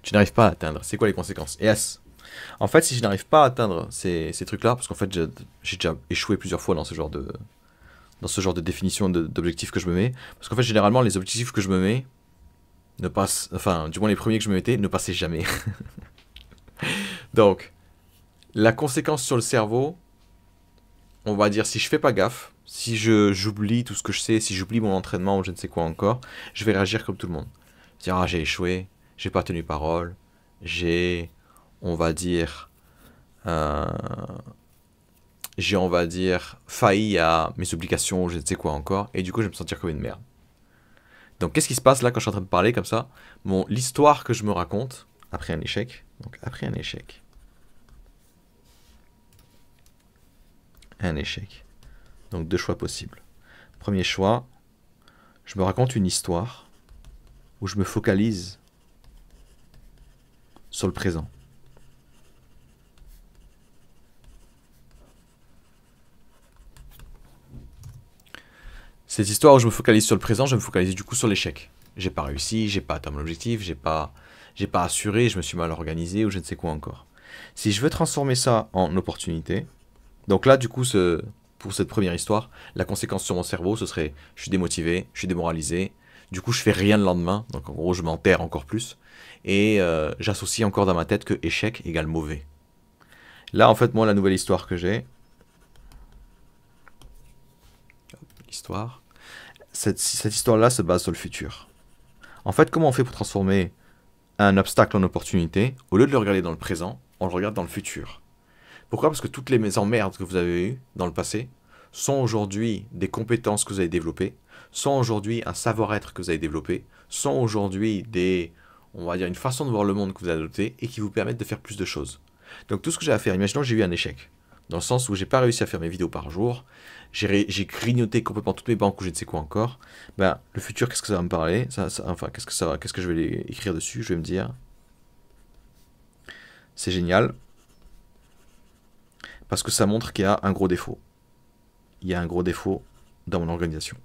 tu n'arrives pas à atteindre. C'est quoi les conséquences? Yes. En fait, si je n'arrive pas à atteindre ces trucs-là, parce qu'en fait, j'ai déjà échoué plusieurs fois dans ce genre de définition d'objectifs que je me mets, parce qu'en fait, généralement, les objectifs que je me mets ne passent, enfin, du moins les premiers que je me mettais, ne passaient jamais. Donc, la conséquence sur le cerveau, on va dire, si je fais pas gaffe, si j'oublie tout ce que je sais, si j'oublie mon entraînement ou je ne sais quoi encore, je vais réagir comme tout le monde. Dire, ah, j'ai échoué, j'ai pas tenu parole, j'ai, on va dire, euh, on va dire, failli à mes obligations ou je ne sais quoi encore, et du coup, je vais me sentir comme une merde. Donc, qu'est-ce qui se passe là quand je suis en train de parler comme ça? L'histoire que je me raconte, après un échec, donc après un échec. Donc, deux choix possibles. Premier choix, je me raconte une histoire où je me focalise sur le présent. Cette histoire où je me focalise sur le présent, je me focalise du coup sur l'échec. J'ai pas réussi, j'ai pas atteint mon objectif, j'ai pas assuré, je me suis mal organisé ou je ne sais quoi encore. Si je veux transformer ça en opportunité, donc là du coup pour cette première histoire, la conséquence sur mon cerveau ce serait je suis démotivé, je suis démoralisé, du coup je fais rien le lendemain, donc en gros je m'enterre encore plus, et j'associe encore dans ma tête que échec égale mauvais. Là en fait moi la nouvelle histoire que j'ai, cette histoire-là se base sur le futur. En fait, comment on fait pour transformer un obstacle en opportunité? Au lieu de le regarder dans le présent, on le regarde dans le futur. Pourquoi? Parce que toutes les emmerdes que vous avez eues dans le passé sont aujourd'hui des compétences que vous avez développées, sont aujourd'hui un savoir-être que vous avez développé, sont aujourd'hui on va dire, une façon de voir le monde que vous avez adopté et qui vous permettent de faire plus de choses. Donc tout ce que j'ai à faire, imaginons que j'ai eu un échec, dans le sens où j'ai pas réussi à faire mes vidéos par jour, j'ai grignoté complètement toutes mes banques ou je ne sais quoi encore, ben le futur, qu'est-ce que ça va me parler? Enfin, qu'est-ce que je vais écrire dessus? Je vais me dire, c'est génial, parce que ça montre qu'il y a un gros défaut. Il y a un gros défaut dans mon organisation.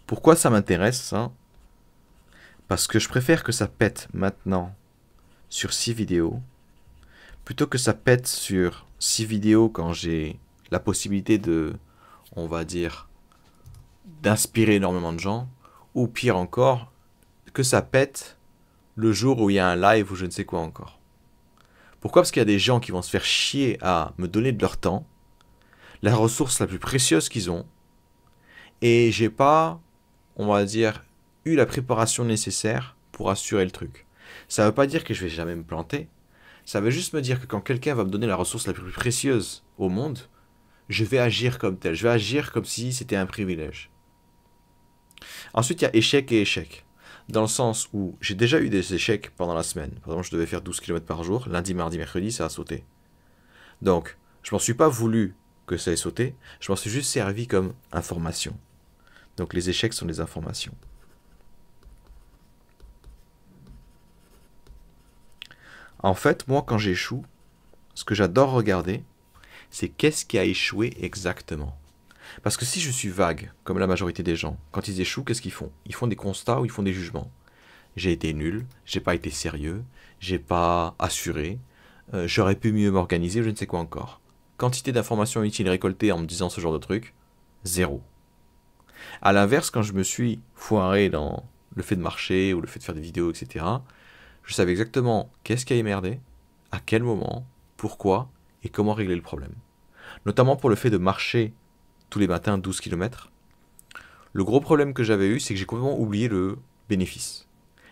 Pourquoi ça m'intéresse, ça? Parce que je préfère que ça pète maintenant sur 6 vidéos, plutôt que ça pète sur 6 vidéos quand j'ai la possibilité on va dire, d'inspirer énormément de gens, ou pire encore, que ça pète le jour où il y a un live ou je ne sais quoi encore. Pourquoi? Parce qu'il y a des gens qui vont se faire chier à me donner de leur temps, la ressource la plus précieuse qu'ils ont, et j'ai pas, on va dire, eu la préparation nécessaire pour assurer le truc. Ça veut pas dire que je vais jamais me planter, ça veut juste me dire que quand quelqu'un va me donner la ressource la plus précieuse au monde, je vais agir comme tel, je vais agir comme si c'était un privilège. Ensuite, il y a échec et échec. Dans le sens où j'ai déjà eu des échecs pendant la semaine. Par exemple, je devais faire 12 km par jour. Lundi, mardi, mercredi, ça a sauté. Donc, je m'en suis pas voulu que ça ait sauté. Je m'en suis juste servi comme information. Donc, les échecs sont des informations. En fait, moi, quand j'échoue, ce que j'adore regarder, c'est qu'est-ce qui a échoué exactement. Parce que si je suis vague, comme la majorité des gens, quand ils échouent, qu'est-ce qu'ils font? Ils font des constats ou ils font des jugements. J'ai été nul, j'ai pas été sérieux, j'ai pas assuré, j'aurais pu mieux m'organiser, je ne sais quoi encore. Quantité d'informations utiles récoltées en me disant ce genre de truc, zéro. A l'inverse, quand je me suis foiré dans le fait de marcher ou le fait de faire des vidéos, etc., je savais exactement qu'est-ce qui a émerdé, à quel moment, pourquoi et comment régler le problème. Notamment pour le fait de marcher tous les matins 12 km. Le gros problème que j'avais eu, c'est que j'ai complètement oublié le bénéfice.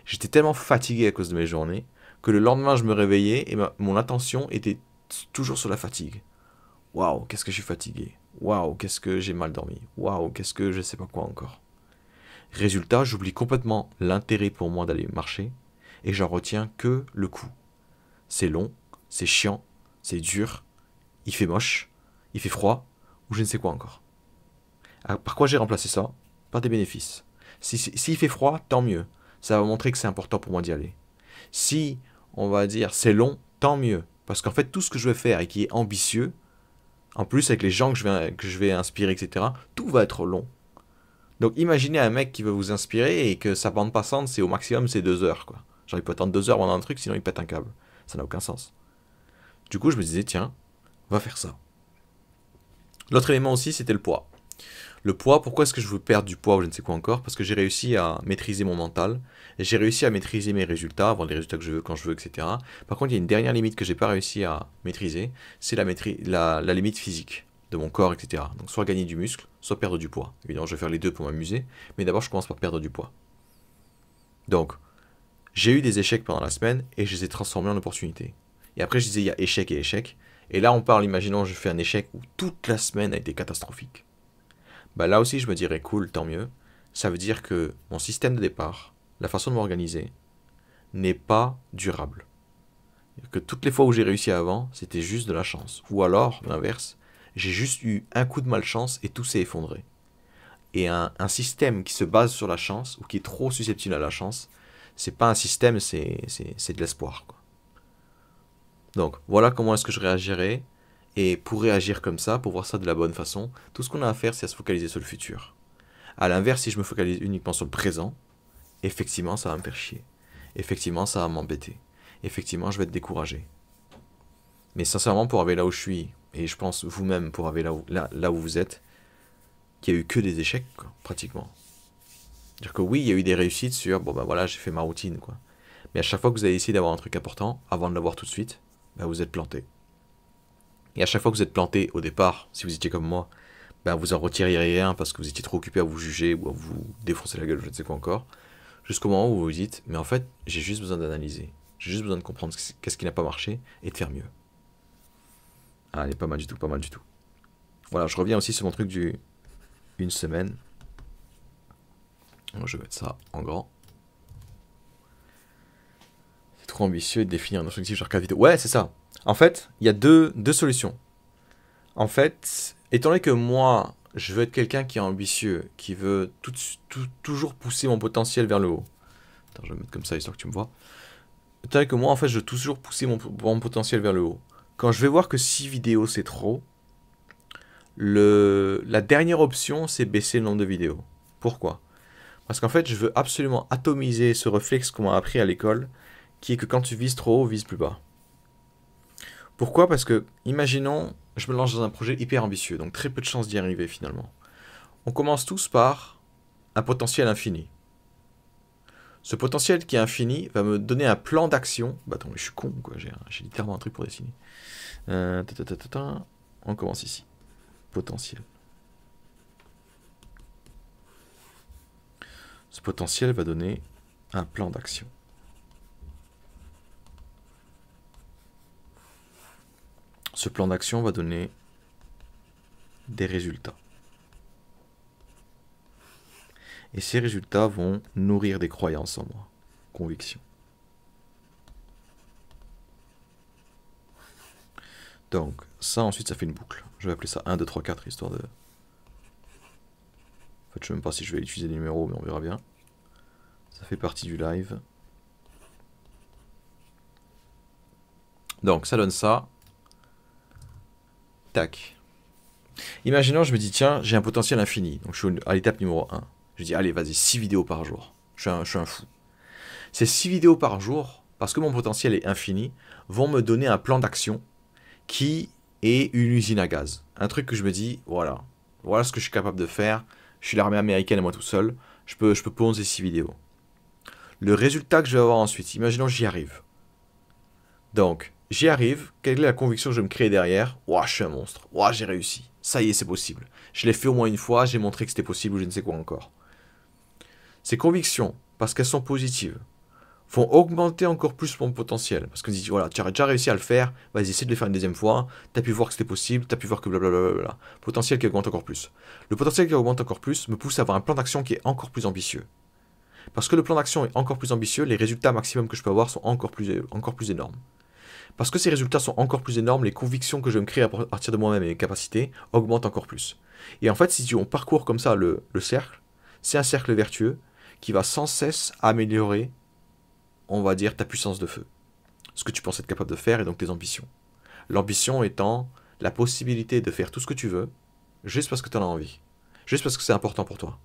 J'étais tellement fatigué à cause de mes journées que le lendemain, je me réveillais et mon attention était toujours sur la fatigue. Waouh, qu'est-ce que je suis fatigué. Waouh, qu'est-ce que j'ai mal dormi. Waouh, qu'est-ce que je sais pas quoi encore. Résultat, j'oublie complètement l'intérêt pour moi d'aller marcher et j'en retiens que le coup. C'est long, c'est chiant, c'est dur, il fait moche, il fait froid ou je ne sais quoi encore. Alors, par quoi j'ai remplacé ça? Par des bénéfices. S'il fait froid, tant mieux. Ça va montrer que c'est important pour moi d'y aller. Si, on va dire, c'est long, tant mieux. Parce qu'en fait, tout ce que je vais faire et qui est ambitieux, en plus avec les gens que je vais inspirer, etc., tout va être long. Donc imaginez un mec qui veut vous inspirer et que sa bande passante, c'est au maximum, c'est 2 heures, quoi. Genre il peut attendre 2 heures pendant un truc, sinon il pète un câble. Ça n'a aucun sens. Du coup, je me disais, tiens, on va faire ça. L'autre élément aussi, c'était le poids. Le poids, pourquoi est-ce que je veux perdre du poids ou je ne sais quoi encore? Parce que j'ai réussi à maîtriser mon mental, et j'ai réussi à maîtriser mes résultats, avoir les résultats que je veux quand je veux, etc. Par contre, il y a une dernière limite que j'ai pas réussi à maîtriser, c'est la limite physique de mon corps, etc. Donc soit gagner du muscle, soit perdre du poids. Évidemment, je vais faire les deux pour m'amuser, mais d'abord, je commence par perdre du poids. Donc, j'ai eu des échecs pendant la semaine, et je les ai transformés en opportunités. Et après, je disais, il y a échec et échec. Et là, on parle, imaginons, je fais un échec où toute la semaine a été catastrophique. Bah là aussi, je me dirais, cool, tant mieux. Ça veut dire que mon système de départ, la façon de m'organiser, n'est pas durable. Que toutes les fois où j'ai réussi avant, c'était juste de la chance. Ou alors, l'inverse, j'ai juste eu un coup de malchance et tout s'est effondré. Et un système qui se base sur la chance, ou qui est trop susceptible à la chance, c'est pas un système, c'est de l'espoir, quoi. Donc, voilà comment est-ce que je réagirais. Et pour réagir comme ça, pour voir ça de la bonne façon, tout ce qu'on a à faire, c'est à se focaliser sur le futur. À l'inverse, si je me focalise uniquement sur le présent, effectivement, ça va me faire chier. Effectivement, ça va m'embêter. Effectivement, je vais être découragé. Mais sincèrement, pour arriver là où je suis, et je pense vous-même pour arriver là où vous êtes, qu'il n'y a eu que des échecs, quoi, pratiquement. C'est-à-dire que oui, il y a eu des réussites sur, bon ben voilà, j'ai fait ma routine, quoi. Mais à chaque fois que vous avez essayé d'avoir un truc important, avant de l'avoir tout de suite, ben vous êtes planté. Et à chaque fois que vous êtes planté au départ, si vous étiez comme moi, ben vous en retiriez rien parce que vous étiez trop occupé à vous juger ou à vous défoncer la gueule, je ne sais quoi encore, jusqu'au moment où vous vous dites, mais en fait, j'ai juste besoin d'analyser, j'ai juste besoin de comprendre qu'est-ce qui n'a pas marché et de faire mieux. Ah, elle est pas mal du tout, pas mal du tout. Voilà, je reviens aussi sur mon truc du une semaine. Je vais mettre ça en grand. C'est trop ambitieux de définir un objectif genre 4 vidéos. Ouais, c'est ça. En fait, il y a deux solutions. En fait, étant donné que moi, je veux être quelqu'un qui est ambitieux, qui veut toujours pousser mon potentiel vers le haut. Attends, je vais mettre comme ça histoire que tu me vois. Étant donné que moi, en fait, je veux toujours pousser mon potentiel vers le haut. Quand je vais voir que 6 vidéos, c'est trop, la dernière option, c'est baisser le nombre de vidéos. Pourquoi? Parce qu'en fait, je veux absolument atomiser ce réflexe qu'on m'a appris à l'école, qui est que quand tu vises trop haut, vise plus bas. Pourquoi? Parce que, imaginons, je me lance dans un projet hyper ambitieux, donc très peu de chances d'y arriver finalement. On commence tous par un potentiel infini. Ce potentiel qui est infini va me donner un plan d'action. Bah attends, mais je suis con, quoi, j'ai littéralement un truc pour dessiner. On commence ici. Potentiel. Ce potentiel va donner un plan d'action. Ce plan d'action va donner des résultats. Et ces résultats vont nourrir des croyances en moi, convictions. Donc, ça ensuite, ça fait une boucle. Je vais appeler ça 1, 2, 3, 4, histoire de... En fait, je ne sais même pas si je vais utiliser les numéros, mais on verra bien. Ça fait partie du live. Donc, ça donne ça. Tac. Imaginons, je me dis, tiens, j'ai un potentiel infini. Donc, je suis à l'étape numéro 1. Je dis, allez, vas-y, 6 vidéos par jour. Je suis un fou. Ces 6 vidéos par jour, parce que mon potentiel est infini, vont me donner un plan d'action qui est une usine à gaz. Un truc que je me dis, voilà ce que je suis capable de faire. Je suis l'armée américaine à moi tout seul. Je peux pondre ces 6 vidéos. Le résultat que je vais avoir ensuite, imaginons j'y arrive. Donc, j'y arrive. Quelle est la conviction que je vais me créer derrière? Ouah, je suis un monstre. Ouah, j'ai réussi. Ça y est, c'est possible. Je l'ai fait au moins une fois, j'ai montré que c'était possible ou je ne sais quoi encore. Ces convictions, parce qu'elles sont positives, vont augmenter encore plus mon potentiel. Parce que voilà, tu as déjà réussi à le faire, vas-y, essaie de le faire une deuxième fois, tu as pu voir que c'était possible, tu as pu voir que blablabla. Potentiel qui augmente encore plus. Le potentiel qui augmente encore plus me pousse à avoir un plan d'action qui est encore plus ambitieux. Parce que le plan d'action est encore plus ambitieux, les résultats maximum que je peux avoir sont encore plus énormes. Parce que ces résultats sont encore plus énormes, les convictions que je vais me créer à partir de moi-même et mes capacités augmentent encore plus. Et en fait, si on parcourt comme ça le cercle, c'est un cercle vertueux qui va sans cesse améliorer, on va dire, ta puissance de feu. Ce que tu penses être capable de faire et donc tes ambitions. L'ambition étant la possibilité de faire tout ce que tu veux, juste parce que tu en as envie. Juste parce que c'est important pour toi.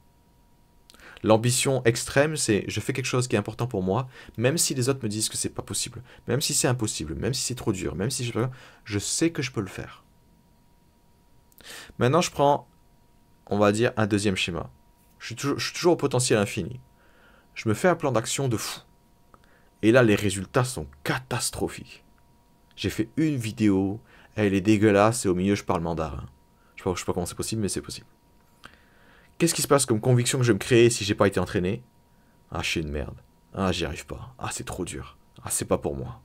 L'ambition extrême, c'est je fais quelque chose qui est important pour moi, même si les autres me disent que c'est pas possible, même si c'est impossible, même si c'est trop dur, même si je sais que je peux le faire. Maintenant, je prends, on va dire, un deuxième schéma. Je suis toujours au potentiel infini. Je me fais un plan d'action de fou. Et là, les résultats sont catastrophiques. J'ai fait une vidéo, elle est dégueulasse et au milieu, je parle mandarin. Je sais pas comment c'est possible, mais c'est possible. Qu'est-ce qui se passe comme conviction que je vais me créer si j'ai pas été entraîné? Ah, je suis une merde. Ah, j'y arrive pas. Ah, c'est trop dur. Ah, c'est pas pour moi.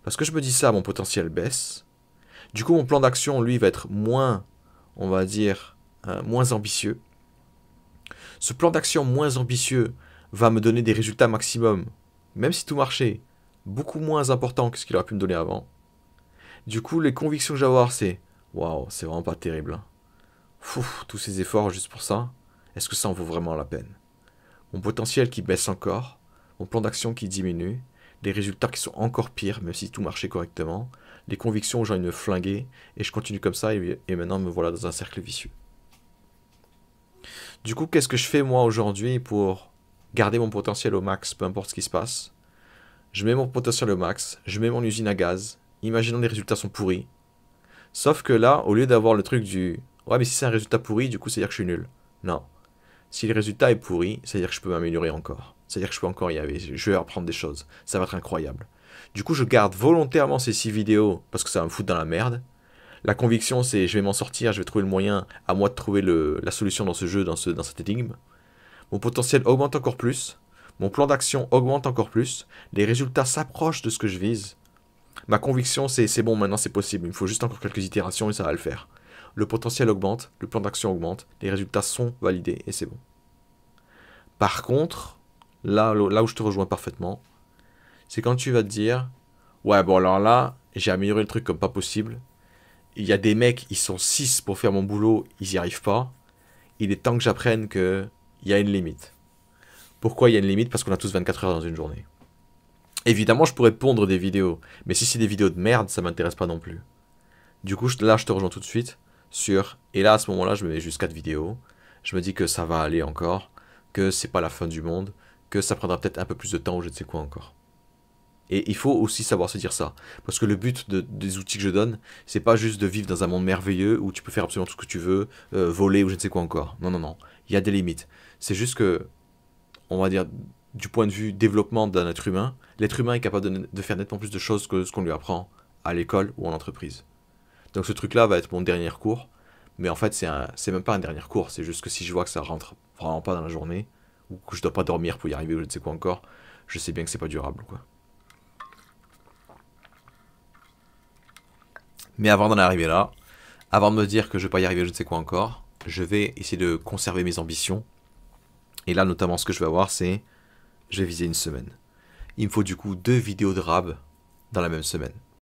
Parce que je me dis ça, mon potentiel baisse. Du coup, mon plan d'action, lui, va être moins, on va dire, moins ambitieux. Ce plan d'action moins ambitieux va me donner des résultats maximum, même si tout marchait, beaucoup moins important que ce qu'il aurait pu me donner avant. Du coup, les convictions que j'ai à avoir, c'est waouh, c'est vraiment pas terrible. Fouf, tous ces efforts juste pour ça, est-ce que ça en vaut vraiment la peine? Mon potentiel qui baisse encore, mon plan d'action qui diminue, les résultats qui sont encore pires, même si tout marchait correctement, les convictions où j'ai envie de me flinguer, et je continue comme ça, et maintenant me voilà dans un cercle vicieux. Du coup, qu'est-ce que je fais moi aujourd'hui pour garder mon potentiel au max, peu importe ce qui se passe? Je mets mon potentiel au max, je mets mon usine à gaz, imaginons les résultats sont pourris. Sauf que là, au lieu d'avoir le truc du ouais, mais si c'est un résultat pourri, du coup, c'est-à-dire que je suis nul. Non. Si le résultat est pourri, c'est-à-dire que je peux m'améliorer encore. C'est-à-dire que je peux encore y aller. Je vais apprendre des choses. Ça va être incroyable. Du coup, je garde volontairement ces 6 vidéos parce que ça va me foutre dans la merde. La conviction, c'est je vais m'en sortir, je vais trouver le moyen, à moi de trouver la solution dans ce jeu, dans cette énigme. Mon potentiel augmente encore plus. Mon plan d'action augmente encore plus. Les résultats s'approchent de ce que je vise. Ma conviction, c'est bon, maintenant c'est possible. Il me faut juste encore quelques itérations et ça va le faire. Le potentiel augmente, le plan d'action augmente, les résultats sont validés et c'est bon. Par contre, là où je te rejoins parfaitement, c'est quand tu vas te dire ouais, bon, alors là, j'ai amélioré le truc comme pas possible. Il y a des mecs, ils sont 6 pour faire mon boulot, ils n'y arrivent pas. Il est temps que j'apprenne qu'il y a une limite. Pourquoi il y a une limite? Parce qu'on a tous 24 heures dans une journée. Évidemment, je pourrais pondre des vidéos, mais si c'est des vidéos de merde, ça m'intéresse pas non plus. Du coup, là, je te rejoins tout de suite sur... Et là, à ce moment-là, je me mets juste 4 vidéos. Je me dis que ça va aller encore, que c'est pas la fin du monde, que ça prendra peut-être un peu plus de temps ou je ne sais quoi encore. Et il faut aussi savoir se dire ça. Parce que le but des outils que je donne, c'est pas juste de vivre dans un monde merveilleux où tu peux faire absolument tout ce que tu veux, voler ou je ne sais quoi encore. Non, non, non. Il y a des limites. C'est juste que, on va dire, du point de vue développement d'un être humain, l'être humain est capable de faire nettement plus de choses que ce qu'on lui apprend à l'école ou en entreprise. Donc ce truc-là va être mon dernier cours. Mais en fait, c'est même pas un dernier cours. C'est juste que si je vois que ça rentre vraiment pas dans la journée, ou que je dois pas dormir pour y arriver ou je ne sais quoi encore, je sais bien que c'est pas durable, quoi. Mais avant d'en arriver là, avant de me dire que je vais pas y arriver, je ne sais quoi encore, je vais essayer de conserver mes ambitions. Et là, notamment, ce que je vais avoir, c'est... Je vais viser une semaine. Il me faut du coup 2 vidéos de rab dans la même semaine.